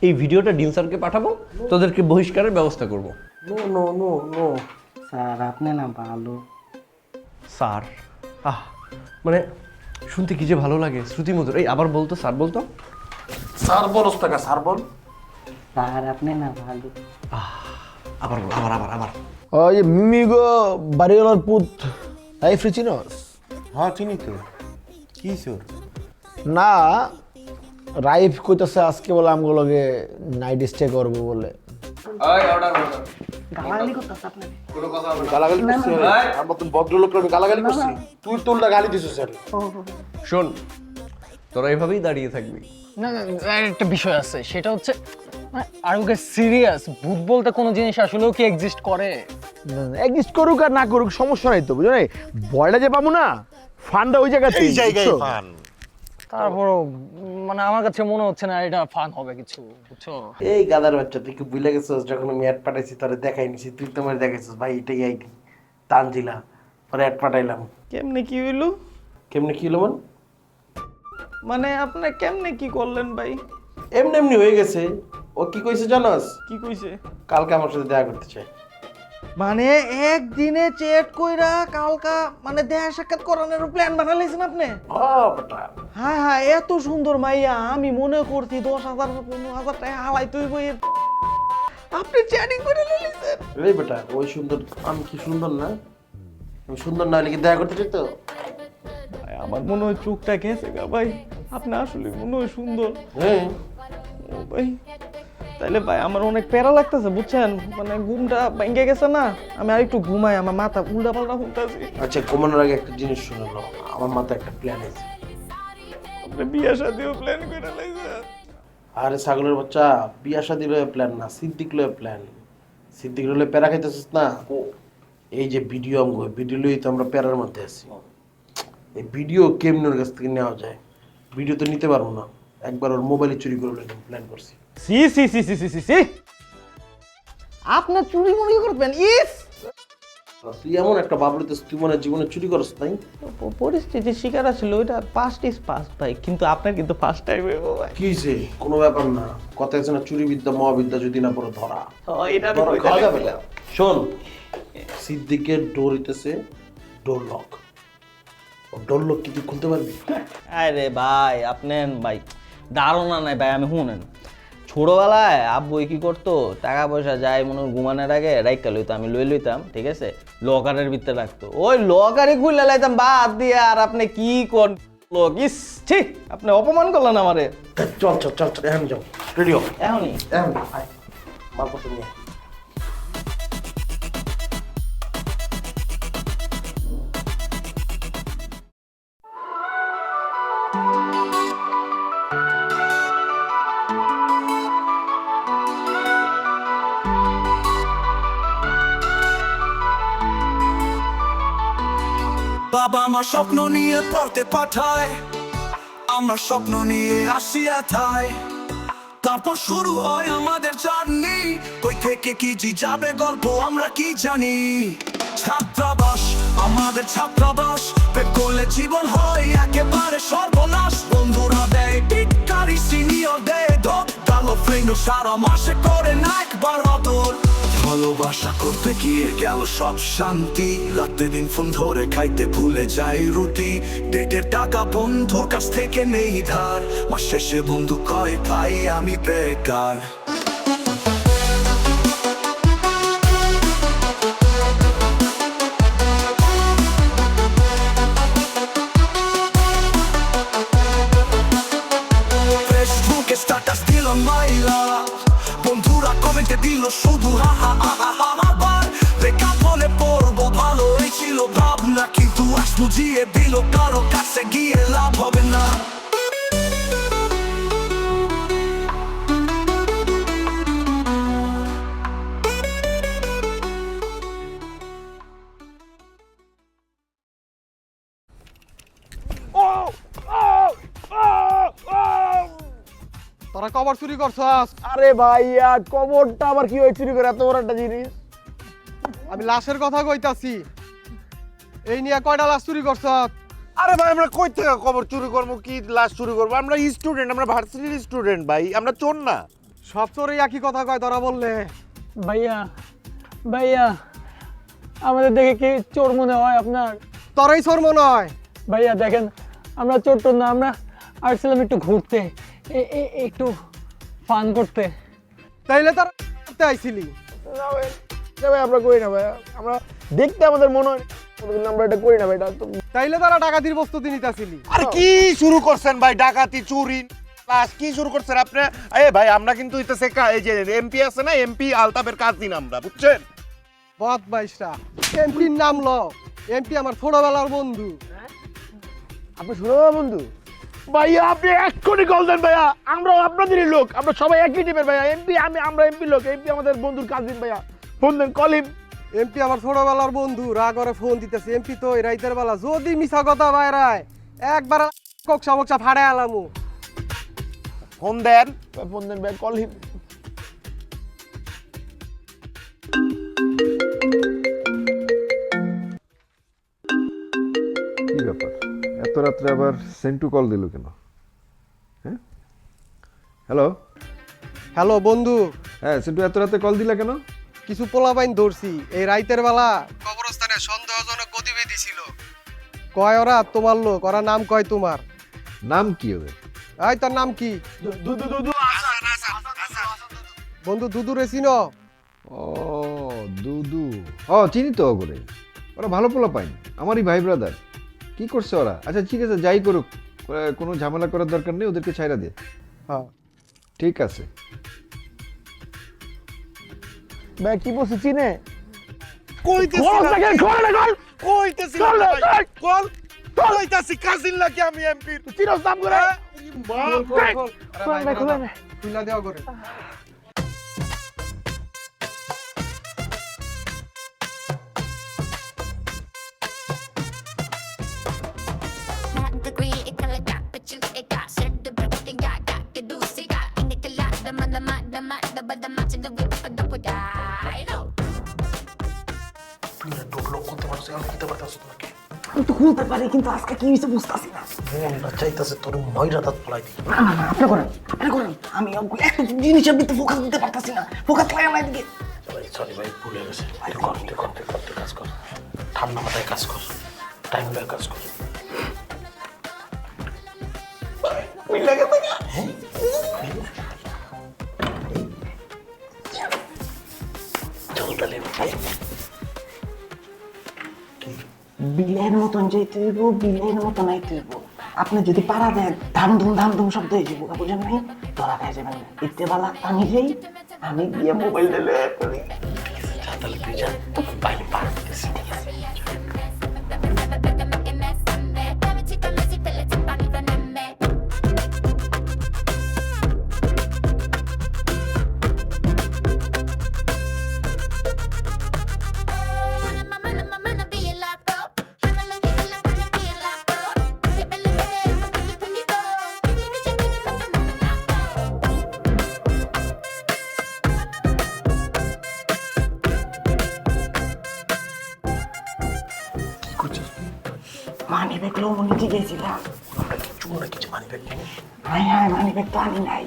এই ভিডিওটা ডিন স্যারকে পাঠাবো, তোদেরকে বহিষ্কারের ব্যবস্থা করব। No no no no sir, আপনি না ভালো স্যার, মানে শুনতে কি যে ভালো লাগে, শ্রুতিমধুর। এই আবার বলতো, স্যার বলতো। স্যার বলস টাকা, স্যার বল। স্যার, আপনি না ভালো। আবার বল, আবার আবার আবার। ওই যে মিমিগো বাড়িওয়ালার পুত লাইফে চিনস? হ্যাঁ চিনি তো। কি সুর? না, রাইফ কইতাছে আজকে বলে আমগুলোকে নাইট স্টে করবো বলে। গালাগালি করতেছে আপনি। গালাগালি করছি? আমার মতন ভদ্রলোক গালাগালি করছি? তুই তো উল্টা গালি দিছিস স্যার। শোন, তোরা এভাবেই দাঁড়িয়ে থাকবি। না না, একটা বিষয় আছে, সেটা হচ্ছে আর ওকে সিরিয়াস ভূত বলতে কোনো জিনিস আসলেও কি এক্সিস্ট করে? এক্সিস্ট করুক আর না করুক সমস্যা নাই তো, বুঝো না? বয়টা যে পাবো না, ফান্ডটা ওই জায়গাতে। এই জায়গায় ফান। তারপরও মানে আমার কাছে মনে হচ্ছে না এটা ফান হবে কিছু, বুঝছো? এই গাদার বাচ্চা, তুই কি ভুলে গেছিস যখন আমি অ্যাড পাঠাইছি তোরে দেখাই নিছি, তুই তো আমার দেখাইছিস ভাই এটাই আইডি তানজিলা, পরে অ্যাড পাঠাইলাম। কেমনে কি হইলো? কেমনে কি হলো মানে আপনি কেমনে কি করলেন ভাই? এমনি এমনি হয়ে গেছে। ও কি কইছে জানাস? কি কইছে? কালকে আমার সাথে দেখা করতে চাই। মানে একদিনে চেট কইরা কালকা মানে দেখা সাক্ষাৎ করানোর প্ল্যান বানাইছেন আপনি? ও বেটা, হ্যাঁ হ্যাঁ, এত সুন্দর মাইয়া আমি মনে করছি 10,000 15,000 টাকা হালাই তুই বই, আপনি চ্যাটিং করে লইছেন। এই বেটা ওই সুন্দর, আমি কি সুন্দর না? আমি সুন্দর না হলে কি দেখা করতে চাই তো? ভাই, আমার মনে হয় চোখটা গেছে গা ভাই, আপনি আসলে মনে হয় সুন্দর। হ্যাঁ ও ভাই, তাইলে ভাই আমার অনেক প্যারা লাগতেছে বুঝছেন, মানে ঘুমটা ভেঙে গেছে না, আমি আর একটু ঘুমাই, আমার মাথা উল্টা পাল্টা শুনতেছি। আচ্ছা, ঘুমানোর আগে একটা জিনিস শুনলো, আমার মাথায় একটা প্ল্যান আছে। আপনি বিয়ে শাদিও প্ল্যান করে লাইছেন? আরে ছাগলের বাচ্চা, বিয়া শাদি লয়ে প্ল্যান না, সিদ্দিক লয়ে প্ল্যান। সিদ্দিক লয়ে প্যারা খাইতেছিস না? এই যে ভিডিও আমগো, ভিডিও লই তো আমরা প্যারার মধ্যে আছি। এই ভিডিও কেমনের কাছ থেকে নেওয়া যায়? ভিডিও তো নিতে পারবো না, একবার ওর মোবাইলে চুরি করে লইলাম, প্ল্যান করছি। সি সি সি সি সি সি সি, আপনার চুরি মুড়ি করবেন? ইস, তুই এমন একটা বাবলুতেছ, তুই মনে হয় জীবনে চুরি করছ নাই? পরিস্থিতির শিকার ছিল, ওইটা পাস্ট ইজ পাস্ট ভাই, কিন্তু আপনার কিন্তু ফার্স্ট টাইম ভাই। কি যে কোনো ব্যাপার না, কথা আছে না, চুরি বিদ্যা মহাবিদ্যা যদি না পড়ে ধরা। এটা ধরা খাওয়া যাবে না। শোন, সিদ্দিকের ডোর হইতেছে ডোর লক। ডোর লক কি তুই খুলতে পারবি? আরে ভাই আপনার ভাই ধারণা নাই ভাই, আমি শুনেন ছোটবেলায় আব্বু কি করতো, টাকা পয়সা যাই মনে হয় ঘুমানোর আগে রাইকা লইতো, আমি লইতাম, ঠিক আছে, লকারের ভিতরে রাখতো, ওই লকারে খুলে লাইতাম বাদ দিয়ে। আর আপনি কি কোন লোক, ইস ঠিক আপনি অপমান করলেন আমারে। চল চল চল চল, এখন যাও, রেডি হও এখনই এখন, আয় মালপত্র নিয়ে। বাবা আমার স্বপ্ন নিয়ে পড়তে পাঠায়, আমরা স্বপ্ন নিয়ে আসিয়া থাই, তারপর শুরু হয় আমাদের জার্নি, কই থেকে কি জি যাবে গল্প আমরা কি জানি। ছাত্রাবাস আমাদের ছাত্রাবাস, পেট করলে জীবন হয় একেবারে সর্বনাশ, বন্ধুরা দেয় টিটকারি, সিনিয়র দেয় ধর, কালো ফ্রেন্ড সারা মাসে করে না একবার আদর। ভালোবাসা করতে গিয়ে গেল সব শান্তি, রাতে দিন ফোন ধরে খাইতে ভুলে যাই রুটি, ডেটের টাকা বন্ধুর কাছ থেকে নেই ধার, মাস শেষে বন্ধু কয় ভাই আমি বেকার। ফেসবুকে স্ট্যাটাস দিল মাইলা, বন্ধুরা কমেন্টে দিল শুধু হা হা হা হা আবার, বেকার বলে পড়বো ভালো এই ছিল ভাবনা, কিন্তু আজ বুঝিয়ে দিল কারো কাছে গিয়ে লাভ হবে না। তোরা কবর চুরি করছস? আরে ভাইয়া, কবরটা আবার কি হয় চুরি করে, এত বড় একটা জিনিস? আমি লাশের কথা কইতাছি, এই নিয়ে কয়টা লাশ চুরি করছস? আরে ভাই, আমরা কই থেকে কবর চুরি করবো, কি লাশ চুরি করবো? আমরা স্টুডেন্ট, আমরা ভার্সিটির স্টুডেন্ট ভাই, আমরা চোর না। সব চোরই একই কথা কয় ধরা বললে। ভাইয়া ভাইয়া আমাদের দেখে কি চোর মনে হয় আপনার? তোরই চোর মনে হয়। ভাইয়া দেখেন আমরা চোর টোর না, আমরা আসছিলাম একটু ঘুরতে, একটু ফান করতে। তাইলে তার করতে আইছিলি। না ভাই, না ভাই আমরা করি না ভাই, আমরা দেখতে আমাদের মনে হয় কিন্তু আমরা এটা করি না ভাই। এটা তো তাইলে তারা ডাকাতির প্রস্তুতি নিতেছিলি। আর কি শুরু করছেন ভাই? ডাকাতি, চুরি, লাশ কি শুরু করছেন আপনি? এ ভাই আমরা কিন্তু হইতেছে এই যে এমপি আছে না, এমপি আলতাফের কাজ দিন আমরা, বুঝছেন? বদ বাইশটা এমপির নাম ল। এমপি আমার ছোটবেলার বন্ধু। আপনি শুনো বন্ধু ভাইয়া, আপনি এক্ষুনি কল দেন ভাইয়া, আমরাও আপনাদেরই লোক, আমরা সবাই একই টিমের ভাইয়া। এমপি আমরা এমপি লোক, এমপি আমাদের বন্ধুর কাজ দিন ভাইয়া, ফোন দেন, কল হিম। এমপি আমার ছোটবেলার বন্ধু, রাগ করে ফোন দিতেছে। এমপি তো এই রাইতের বেলা যদি মিছা কথা বাইরায় একবার কক্সা বক্সা ফাড়ে আলামু। ফোন দেন। ফোন দেন ভাই, কল হিম। কি ব্যাপার, এত রাত্রে আবার সেন্টু কল দিল কেন? হ্যাঁ, হ্যালো। হ্যালো বন্ধু, হ্যাঁ সেন্টু, এত রাতে কল দিলা কেন? কিছু পোলাপাইন ধরছি এই রাইতের বেলা কবরস্থানে সন্দেহজনক গতিবিধি ছিল। কয় ওরা তোমার লোক, ওরা নাম কয় তোমার। নাম কি ওদের? এই তোর নাম কি? বন্ধু দুদু রে চিনো? ও দুদু, ও চিনি তো করে। ওরা ভালো পোলা পাইন, আমারই ভাই ব্রাদার। কি করছে ওরা? আচ্ছা ঠিক আছে, যাই করুক, কোনো ঝামেলা করার দরকার নেই, ওদেরকে ছাইরা দে। হ্যাঁ ঠিক আছে। ভাই কি বলছি চিনে? কইতেছি কল দেখেন, কল না কল। কইতেছি কল না দে, ভাই, কল কইতাছি কাজিন লাগে আমি এমপির। চিনোস নাম করে? খুলে দেওয়া করে। আমি তো খুলতে পারি কিন্তু আজকে কি হয়েছে বুঝতেছি না। মনটা চাইতেছে তোর ময়রা দাঁত ফলাই দিই। না না না, আপনি করেন, আপনি করেন। আমি একটা জিনিসের ভিতরে ফোকাস দিতে পারতাছি না, ফোকাস লাগে না এদিকে। সরি ভাই, ভুলে গেছে। কাজ কর, ঠান্ডা মাথায় কাজ কর, টাইম লাগে কাজ কর। বিলের মতন যেতে হইব, বিলের মতন আইতে হইব। আপনি যদি পাড়া দেন ধাম ধুম শব্দ হয়ে যাবো, বুঝেন নাই? ধরা খাই যাবেন না। ইতে বেলা আমি যাই, আমি গিয়ে মোবাইল দিলে তাহলে তুই যা, বাইরে পার দিতেছি। মানি ব্যাগ লো নিচে গেছিলাম। আমরা কিছু না কিছু মানি ব্যাগ নিয়ে হ্যাঁ হ্যাঁ, মানি ব্যাগ তো আনি নাই।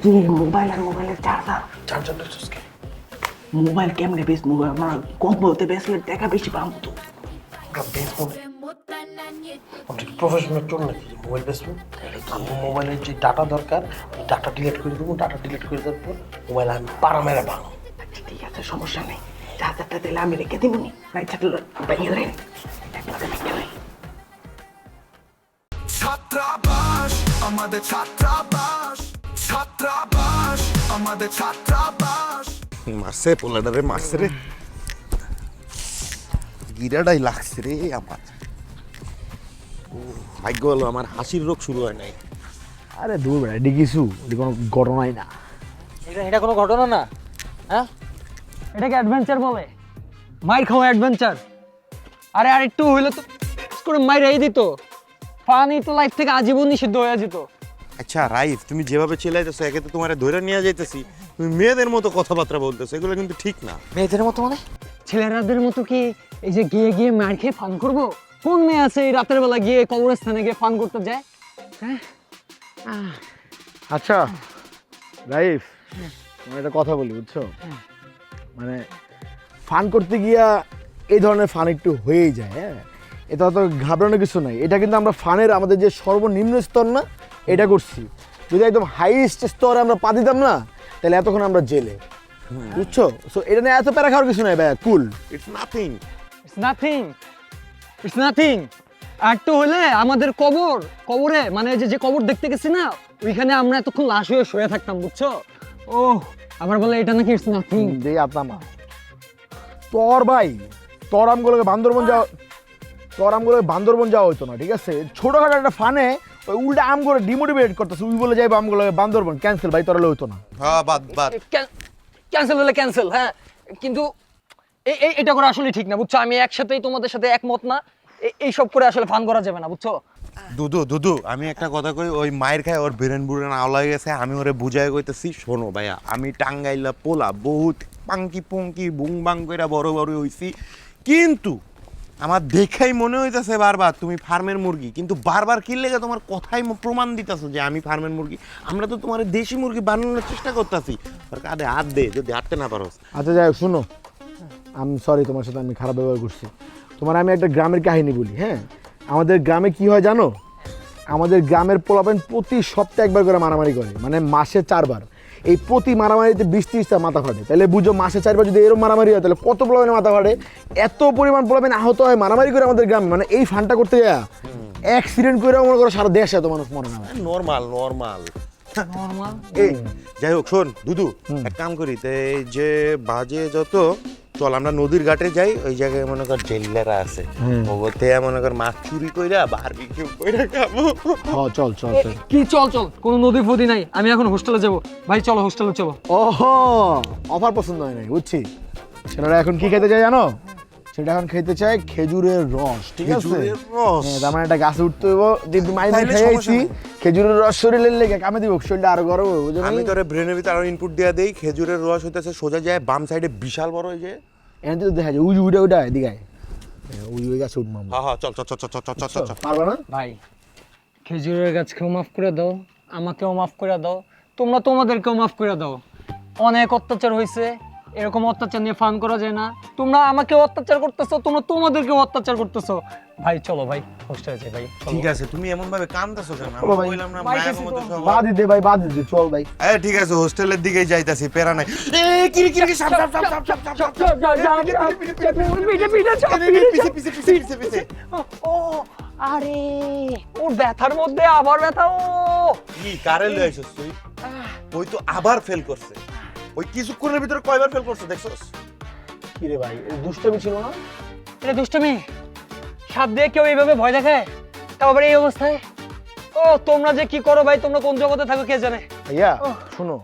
যে মোবাইল আর মোবাইলের চার্জার, চারজনটা চুসকে মোবাইল কেমনে বেশ, মোবাইল আমার কম বলতে বেসলে টাকা বেশি পাবো তো। আমরা বেসবো না, আমরা প্রফেশনাল চল নাকি মোবাইল বেসবো? আমার মোবাইলের যে ডাটা দরকার, ওই ডাটা ডিলিট করে দেবো। ডাটা ডিলিট করে দেওয়ার পর মোবাইল আমি পাড়া মেরে ভাঙো। আচ্ছা ঠিক আছে, সমস্যা নেই। চার্জারটা দিলে আমি রেখে দিব নি, নাই থাকলে ভেঙে দেয়। ছাত্রাবাস আমাদের, ছাত্রাবাস, ছাত্রাবাস আমাদের, ছাত্রাবাস। মারছে পোলাডারে, মারছে রে, গিরাটাই লাগছে রে আমার। ভাগ্য হলো আমার হাসির রোগ শুরু হয় নাই। আরে দূর ভাই, এটি কিছু, এটি কোনো ঘটনাই না। এটা কোনো ঘটনা না, হ্যাঁ? এটাকে অ্যাডভেঞ্চার বলে, মাইর খাওয়া অ্যাডভেঞ্চার। আরে আর একটু হইলে তো করে মাইরাই দিত, পানি তো লাইফ থেকে আজীবন নিষিদ্ধ হয়ে যেত। আচ্ছা রাইফ, তুমি যেভাবে চিল্লাইতেছো, একে তো তোমার ধরে নিয়ে যাইতেছি, তুমি মেয়েদের মতো কথাবার্তা বলতেছো, এগুলো কিন্তু ঠিক না। মেয়েদের মতো মানে? ছেলেরাদের মতো কি এই যে গিয়ে গিয়ে মার খেয়ে ফান করবো? কোন মেয়ে আছে এই রাতের বেলা গিয়ে কবরস্থানে গিয়ে ফান করতে যায়? হ্যাঁ আচ্ছা রাইফ তোমার একটা কথা বলি বুঝছো, মানে ফান করতে গিয়া এই ধরনের ফান একটু হয়েই যায়। হ্যাঁ, এটা তো ঘাবড়ানোর কিছু নাই। এটা কিন্তু আমরা ফানের আমাদের যে সর্বনিম্ন স্তর না, এটা করছি। যদি একদম হাইয়েস্ট স্তরে আমরা পা দিতাম না, তাহলে এতক্ষণ আমরা জেলে, বুঝছো? সো এটা নিয়ে এত প্যারা খাওয়ার কিছু নাই ভাইয়া, cool. It's nothing. It's nothing, it's nothing. একটু হলে আমাদের কবরে মানে যে কবর দেখতে গেছি না, ওইখানে আমরা এতক্ষণ লাশ হয়ে শুয়ে থাকতাম, বুঝছো? ও আবার বলে এটা নাকি ইটস নাথিং। দেই আত্মা তোর ভাই, তোর আমগুলোকে বান্দরবন যাওয়া হইতো না, ঠিক আছে? ছোটখাটো একটা ফানে ওই উল্টা আম করে ডিমোটিভেট করতেছে, উই বলে যাইবো আমগুলোকে বান্দরবন, ক্যান্সেল ভাই, তোরা হইতো না। হ্যাঁ বাদ ক্যান্সেল হলে ক্যান্সেল, হ্যাঁ, কিন্তু এটা করা আসলে ঠিক না, বুঝছো? আমি একসাথেই তোমাদের সাথে একমত না, এইসব করে আসলে ফান করা যাবে না, বুঝছো? দুদু আমি একটা কথা কই, ওই মায়ের খায় ওর ব্রেন আওলা গেছে, আমি ওরে বুঝাই কইতেছি, শোনো ভাইয়া, আমি টাঙ্গাইলা পোলা বহুত পাঙ্কি পঙ্কি বুং বাং কইরা বড় হইছি, কিন্তু আমার দেখাই মনে হইতাছে বারবার তুমি ফার্মের মুরগি, কিন্তু বারবার কি লেগে তোমার কথাই প্রমাণ দিতেছো যে আমি ফার্মের মুরগি। আমরা তো তোমার দেশি মুরগি বানানোর চেষ্টা করতেছি, তোর কাঁধে হাত দে, যদি হাঁটতে না পারোস। আচ্ছা যাই হোক, শুনো, আমি সরি, তোমার সাথে আমি খারাপ ব্যবহার করছি। তোমার আমি একটা গ্রামের কাহিনী বলি। হ্যাঁ, আমাদের গ্রামে কি হয় জানো? আমাদের গ্রামের পোলাপান প্রতি সপ্তাহে একবার করে মারামারি করে, মানে মাসে 4 বার। এই প্রতি মারামারিতে 20-30টা মাথা ফাটে। তাহলে বুঝো, মাসে 4 বার যদি এরকম মারামারি হয়, তাহলে কত পোলাপানের মাথা ফাটে। এত পরিমাণ পোলাপান আহত হয় মারামারি করে আমাদের গ্রামে, মানে এই ফানটা করতে যায় অ্যাক্সিডেন্ট করে মনে করো সারা দেশে এত মানুষ মরে না। নর্মাল এই যাই হোক, শোন দুদু, এক কাম করি, এই যে বাজে যত, চল আমরা নদীর ঘাটে যাই, ওই জায়গায় মনে কর জেলেরা আছে, ওতে মনে কর মাছ চুরি কইরা বারবিকিউ কইরা খাবো। হ্যাঁ চল। কি চল? কোনো নদী ফদি নাই, আমি এখন হোস্টেলে যাব। ভাই চলো, হোস্টেলে চলো। ওহো, অফার পছন্দ হয় নাই, বুঝছি। সেটা এখন কি খেতে চাই জানো? সেটা এখন খেতে চাই খেজুরের রস, ঠিক আছে? হ্যাঁ, তার মানে একটা গাছে উঠতে হইব, দিন মাইনে খাইছি, খেজুরের রস শরীরের লেগে কামে দিব, শরীরটা আরো গরম হবে, বুঝলি? আমি তোরে ব্রেনের ভিতরে আরো ইনপুট দিয়া দেই, খেজুরের রস হইতাছে সোজা যায় বাম সাইডে বিশাল বড় হই যায়, এখান থেকে দেখা যায় উইটা এদিকে ওই গাছে উঠবো আমরা। হ্যাঁ চল পারবা না ভাই? খেজুরের গাছকেও মাফ করে দাও, আমাকেও মাফ করে দাও, তোমরা তোমাদেরকেও মাফ করে দাও। অনেক অত্যাচার হয়েছে, এরকম অত্যাচার নিয়ে ফান করা যায় না। তোমরা আমাকেও অত্যাচার করতেছো, তোমরা তোমাদেরকেও অত্যাচার করতেছো। ভাই চলো ভাই, হোস্টেলে যাই ভাই। ঠিক আছে, তুমি এমন ভাবে কাঁদতেছো কেন? আমি কইলাম না মায়া মতো সব। বাদ দিতে চল ভাই। ঠিক আছে, হোস্টেলের দিকেই যাইতাছি, পেরা নাই। কি সাপ পিছে। ও আরে, ওর ব্যথার মধ্যে আবার ব্যথা। ও কি কারে লই আইছস তুই? ওই তো আবার ফেল করছে, ওই কিছুক্ষণের ভিতরে কয়বার ফেল করছে দেখছস? কি রে ভাই, দুষ্টমি ছিল না? এটা দুষ্টমি? সাপ দিয়ে কেউ এইভাবে ভয় দেখায়, তাও আবার এই অবস্থায়? ও তোমরা যে কি করো ভাই, তোমরা কোন জগতে থাকো কে জানে। ভাইয়া শোনো,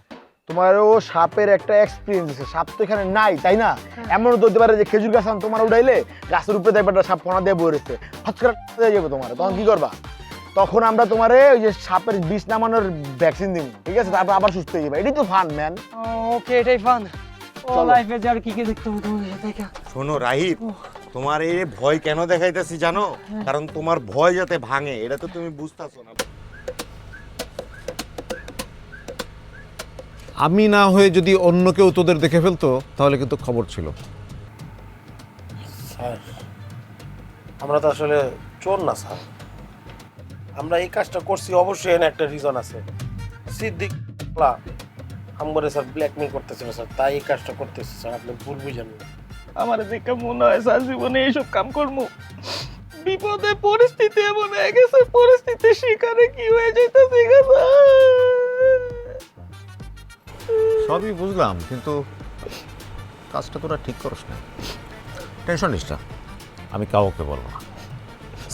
তোমারও সাপের একটা এক্সপিরিয়েন্স আছে, সাপ তো এখানে নাই, তাই না? এমনও তো হতে পারে যে খেজুর গাছ তোমার উঠাইলে গাছের উপরে দেখবে সাপ ফোনা দিয়ে বয়ে রয়েছে, হঠাৎ করে যাবে তোমার, তখন কি করবা? তখন আমরা তোমারে ওই যে সাপের বিষ নামানোর ভ্যাকসিন দিন, ঠিক আছে? তারপর আবার সুস্থ হয়ে যাবে। এটাই তো ফান ম্যান। ওকে, এটাই ফান। ও লাইফে যে আর কি কি দেখতে হবে তোমাদের সাথে। শোনো রাহিব, তোমার এই ভয় কেন দেখাইতেছি জানো? কারণ তোমার ভয় যাতে ভাঙে, এটা তো তুমি বুঝতাছো না। আমি না হয়ে যদি অন্য কেউ তোদের দেখে ফেলতো, তাহলে কিন্তু খবর ছিল। স্যার, আমরা তো আসলে চোর না স্যার, আমরা এই কাজটা করছি অবশ্যই এর একটা রিজন আছে। সিদ্দিক আমগরে স্যার ব্ল্যাকমেল করতেছিল স্যার, তাই এই কাজটা করতেছে স্যার, আপনি ভুল বুঝেন না। আমার দেখে মনে হয় স্যার জীবনে এইসব কাম করবো, বিপদে পরিস্থিতি এমন হয়ে গেছে, পরিস্থিতির শিকারে কি হয়ে যাইতেছে। সবই বুঝলাম, কিন্তু কাজটা তোরা ঠিক করস না। টেনশন নিস না, আমি কাউকে বলবো না।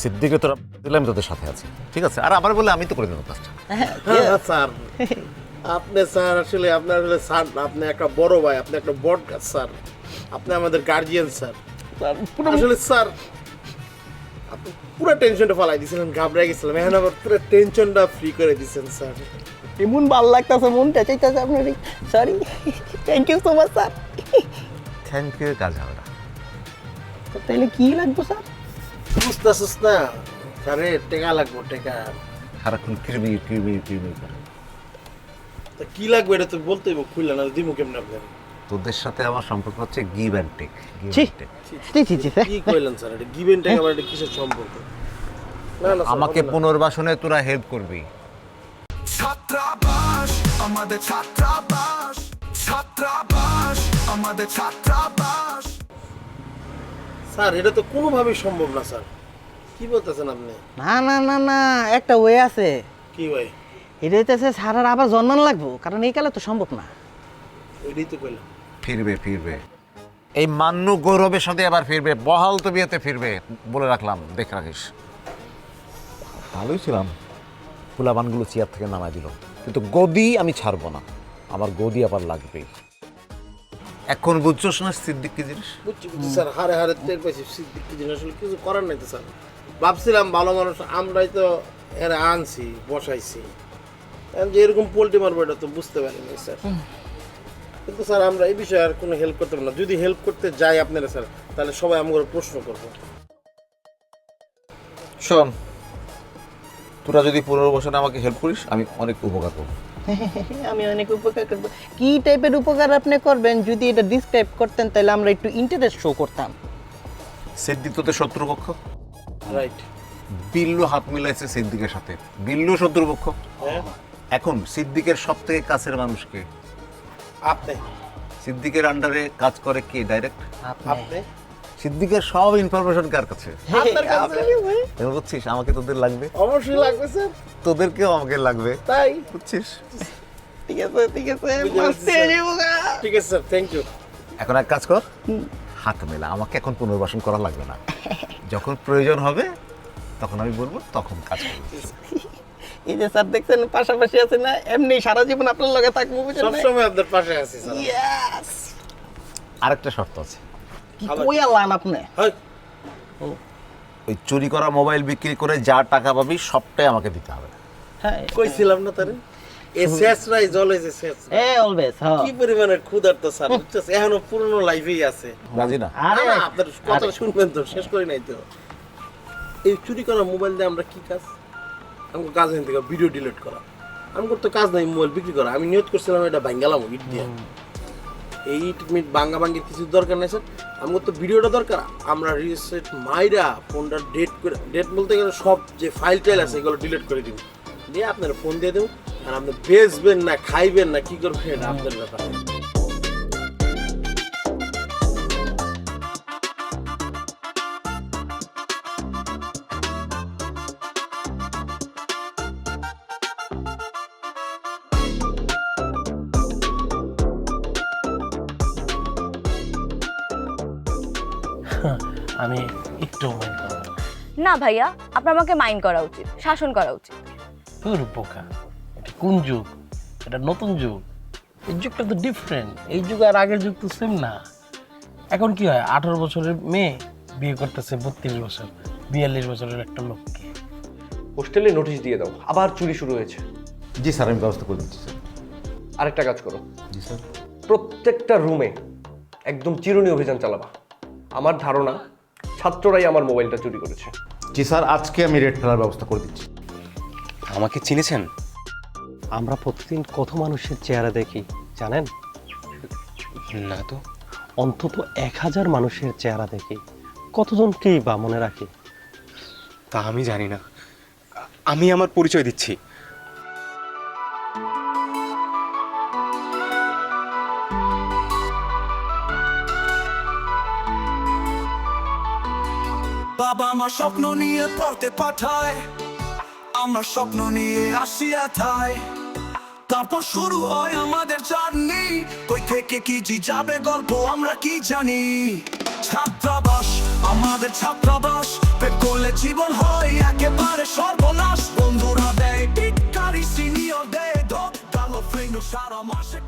সিদ্দিকে তোরা দিলাম, তোদের সাথে আছে, ঠিক আছে? আর আমার বলে আমি তো করে দেবো কাজটা। স্যার আপনি স্যার আসলে আপনার আসলে স্যার, আপনি একটা বড় ভাই, আপনি একটা বড় কাজ স্যার, আপনি আমাদের গার্জিয়ান স্যার। আসলে স্যার আপনি পুরো টেনশনটা ফালাই দিয়েছিলেন, ঘাবড়ে গেছিলাম, এখন আবার পুরো টেনশনটা ফ্রি করে দিয়েছেন স্যার। এমন ভালো লাগতেছে, মনটা চাইতেছে আপনার। Sorry, thank you so much sir. Thank you, কাজ হবে না। তাহলে কি লাগবে স্যার? বুঝতেছিস না স্যারে, টেকা লাগবো, টেকা। সারাক্ষণ কিরমি করে। তা কি লাগবে এটা তো বলতেই খুললে না দিমু কেমনে আপনার? তোদের সাথে আমার সম্পর্ক হচ্ছে গিভ অ্যান্ড টেক। ছি ছি ছি কি কইলেন স্যার? এটা গিভেন টেক আবার এটা কিসের সম্পর্ক? না না আমাকে পুনর্বাসনে তোরা হেল্প করবি। ছাত্রাবাস আমাদের ছাত্রাবাস, ছাত্রাবাস আমাদের ছাত্রাবাস। স্যার এটা তো কোনোভাবেই সম্ভব না স্যার। কি বলতেছেন আপনি? না না না না, একটা ওয়ে আছে। কি ভাই? এটা হইতেছে সারার আবার জন্মানো লাগবো, কারণ এই কালে তো সম্ভব না। এটাই তো কইলাম। ফিরবে এই মান্নু গৌরবের সাথে আবার ফিরবে, বহাল তো বিয়েতে ফিরবে বলে রাখলাম, দেখ রাখিস। ভালোই ছিলাম, ফুলাবানগুলো চেয়ার থেকে নামাই দিল, কিন্তু গদি আমি ছাড়বো না, আমার গদি আবার লাগবেই। এখন বুঝছোস না সিদ্দিক কি জিনিস? বুঝছি স্যার, হারে হারে টের পাইছি সিদ্দিক কি জিনিস, আসলে কিছু করার নাই তো স্যার। ভাবছিলাম ভালো মানুষ, আমরাই তো এরা আনছি বসাইছি, এখন যে এরকম পোল্ট্রি মারবো এটা তো বুঝতে পারিনি স্যার। কিন্তু স্যার আমরা এই বিষয়ে আর কোনো হেল্প করতে পারবো না। যদি হেল্প করতে যাই আপনারা স্যার, তাহলে সবাই আমাকে প্রশ্ন করবো। শোন, তোরা যদি পুনর্বাসনে আমাকে হেল্প করিস আমি অনেক উপকার করবো। আমি অনেক উপকার করবো। কি টাইপের উপকার আপনি করবেন যদি এটা ডিসক্রাইব করতেন, তাহলে আমরা একটু ইন্টারেস্ট শো করতাম। সিদ্দিক তোদের শত্রুপক্ষ, রাইট। বিল্লু হাত মিলাইছে সিদ্দিকের সাথে, বিল্লু শত্রুপক্ষ। এখন সিদ্দিকের সব থেকে কাছের মানুষকে আপনি সিদ্দিকের আন্ডারে কাজ করে কে ডাইরেক্ট? আপনি সিদ্দিকের সব ইনফরমেশন কার কাছে? আপনার কাছে। এবার বুঝছিস আমাকে তোদের লাগবে, অবশ্যই লাগবে স্যার। তোদেরকেও আমাকে লাগবে, তাই বুঝছিস? ঠিক আছে ঠিক আছে, মস্ত হয়ে যাবো গা। ঠিক আছে স্যার, থ্যাংক ইউ। এখন এক কাজ কর, হাত মেলা, আমাকে এখন পুনর্বাসন করা লাগবে না, যখন প্রয়োজন হবে তখন আমি বলবো, তখন কাজ করবো। এই যে স্যার দেখছেন পাশাপাশি আছে না, এমনি সারা জীবন আপনার লগে থাকবো, বুঝছেন সব না? সময় আপনার পাশে আছি স্যার। Yes! আরেকটা শর্ত আছে, কি কই আলান আপনি? হয় ওই চুরি করা মোবাইল বিক্রি করে যা টাকা পাবি সবটাই আমাকে দিতে হবে। হ্যাঁ, কইছিলাম না তারে, এ শেষরাই জলে যে শেষ। অলওয়েজ হ্যাঁ। কি পরিমাণে ক্ষুধার্ত স্যার, বুঝছেন? এখনো পুরনো লাইফেই আছে। রাজি না? আরে না, না, আপনার কথা শুনবেন তো, শেষ করি নাই তো। এই চুরি করা মোবাইল দিয়ে আমরা কি কাজ? আমাকে কাজ নেই থেকে ভিডিও ডিলিট করা, আমার তো কাজ নাই মোবাইল বিক্রি করা। আমি নিয়ত করছিলাম এটা ভাঙ্গালাম ইট দিয়ে। এই ইট মিট ভাঙ্গা ভাঙ্গির কিছু দরকার নাই স্যার, আমার তো ভিডিওটা দরকার। আমরা রিসেট মাইরা ফোনটা ডেট করে, ডেট বলতে গেলে সব যে ফাইল টাইল আছে এগুলো ডিলিট করে দিব, দিয়ে আপনার ফোন দিয়ে দেবো। আর আপনি বেচবেন না খাইবেন না কি করবেন এটা আপনার ব্যাপার। আমি একটু মাইন্ড করব না ভাইয়া, আপনার আমাকে মাইন্ড করা উচিত, শাসন করা উচিত। তোর বোকা, এটা কোন যুগ? এটা নতুন যুগ, এই যুগটা তো ডিফারেন্ট। এই যুগ আর আগের যুগ তো সেম না। এখন কি হয়, 18 বছরের মেয়ে বিয়ে করতেছে 32 বছর 42 বছরের একটা লোককে। হোস্টেলে নোটিশ দিয়ে দাও, আবার চুরি শুরু হয়েছে। জি স্যার, আমি ব্যবস্থা করে দিচ্ছি স্যার। আরেকটা কাজ করো, জি স্যার। প্রত্যেকটা রুমে একদম চিরুনি অভিযান চালাবা। আমার ধারণা ছাত্ররাই আমার মোবাইলটা চুরি করেছে। জি স্যার, আজকে আমি রেড ফেলার ব্যবস্থা করে দিচ্ছি। আমাকে চিনেছেন? আমরা প্রতিদিন কত মানুষের চেহারা দেখি জানেন? না তো। অন্তত 1000 মানুষের চেহারা দেখি, কতজনকেই বা মনে রাখি তা আমি জানি না। আমি আমার পরিচয় দিচ্ছি। বাবা আমার স্বপ্ন নিয়ে পড়তে পাঠায়, আমরা স্বপ্ন নিয়ে আসি এথায়। তারপর শুরু হয় আমাদের জার্নি, কই থেকে কি যাবে গল্প আমরা কি জানি। ছাত্রাবাস আমাদের ছাত্রাবাস, পেট করলে জীবন হয় একেবারে সর্বনাশ। বন্ধুরা দেয় টিটকারি, সিনিয়র দেয় ধোপ, কালো ফ্রেন্ড সারা মাসে